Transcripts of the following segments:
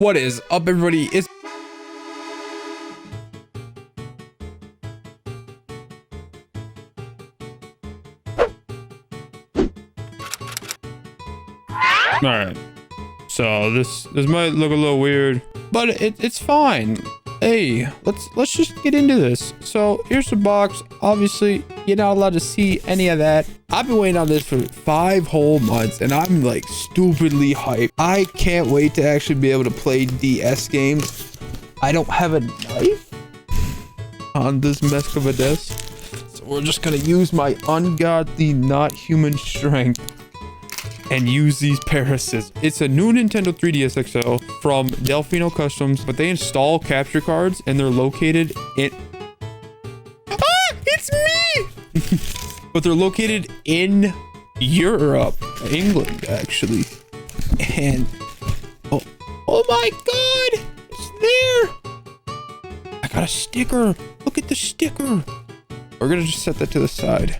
What is up, everybody? It's all right. So this might look a little weird, but it's fine. Hey, let's just get into this. So here's the box. Obviously, you're not allowed to see any of that. I've been waiting on this for 5 whole months, and I'm like stupidly hyped. I can't wait to actually be able to play DS games. I don't have a knife on this mess of a desk, so we're just gonna use my ungodly, not human strength and use these pair of scissors. It's a new Nintendo 3DS XL from Delfino Customs, but they install capture cards and they're located in... Ah, it's me! But they're located in Europe, England, actually. And... Oh my god! It's there! I got a sticker! Look at the sticker! We're gonna just set that to the side.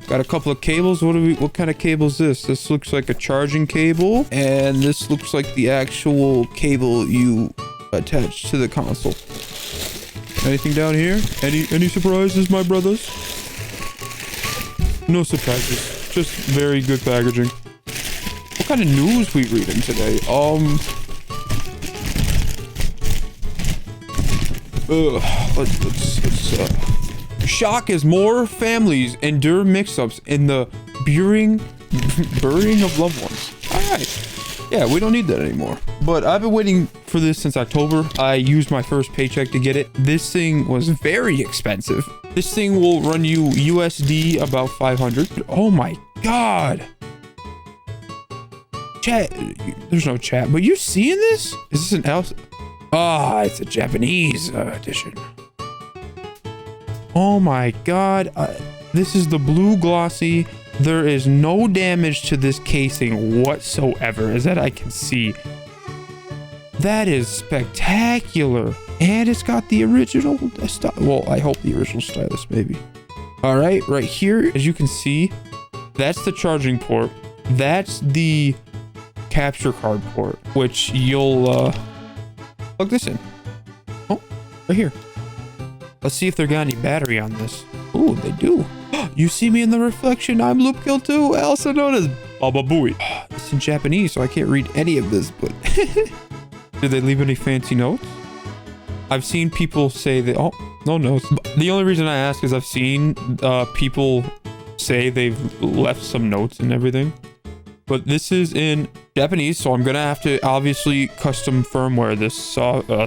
Got a couple of cables. What kind of cable is this? This looks like a charging cable, and this looks like the actual cable you attach to the console. Anything down here? Any surprises, my brothers? No surprises. Just very good packaging. What kind of news we reading today? Let's shock as more families endure mix-ups in the burying of loved ones. All right. Yeah, we don't need that anymore. But I've been waiting for this since October. I used my first paycheck to get it. This thing was very expensive. This thing will run you USD about 500. Oh my god. Chat. There's no chat. But you seeing this? Is this an else? Ah, it's a Japanese edition. Oh my god, this is the blue glossy. There is no damage to this casing whatsoever, as that I can see. That is spectacular. And it's got the original well, I hope the original stylus, maybe. All right, right here, as you can see, that's the charging port. That's the capture card port, which you'll plug this in. Oh, right here. Let's see if they got any battery on this. Ooh, they do. You see me in the reflection. I'm Loopkill 2, also known as Baba Booey. It's in Japanese, so I can't read any of this, but... Did they leave any fancy notes? I've seen people say that... Oh, no notes. The only reason I ask is I've seen people say they've left some notes and everything. But this is in Japanese, so I'm gonna have to obviously custom firmware this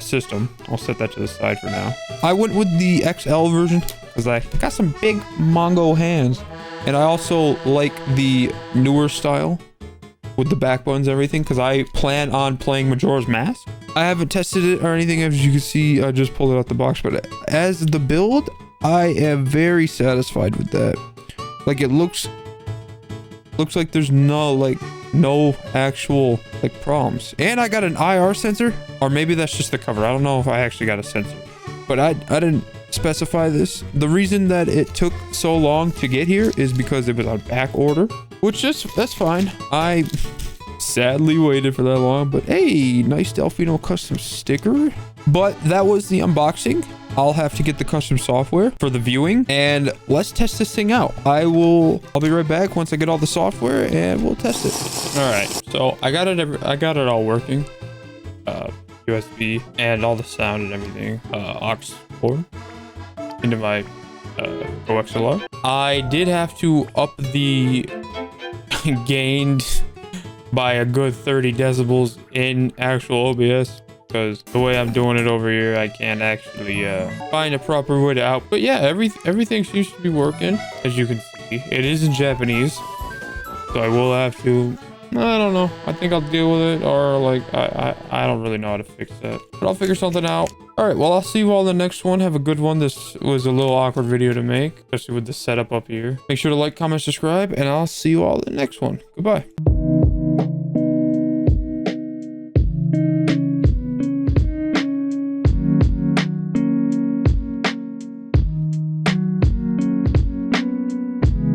system. I'll set that to the side for now. I went with the XL version because I got some big Mongo hands, and I also like the newer style with the back buttons and everything because I plan on playing Majora's Mask. I haven't tested it or anything, as you can see. I just pulled it out the box, but as the build, I am very satisfied with that. Like, it looks like there's no actual like problems. And I got an IR sensor, or maybe that's just the cover. I don't know if I actually got a sensor, but I didn't specify this. The reason that it took so long to get here is because it was on back order, which that's fine. I sadly waited for that long, but hey, nice Delfino custom sticker. But that was the unboxing. I'll have to get the custom software for the viewing, and let's test this thing out. I'll be right back once I get all the software, and we'll test it. All right, so I got it all working. USB and all the sound and everything. Aux port into my OXLR. I did have to up the gain by a good 30 decibels in actual OBS. Because the way I'm doing it over here, I can't actually find a proper way to out. But yeah, everything seems to be working, as you can see. It is in Japanese, so I will have to... I don't know. I think I'll deal with it, or like I don't really know how to fix that. But I'll figure something out. All right, well, I'll see you all in the next one. Have a good one. This was a little awkward video to make, especially with the setup up here. Make sure to like, comment, subscribe, and I'll see you all in the next one. Goodbye.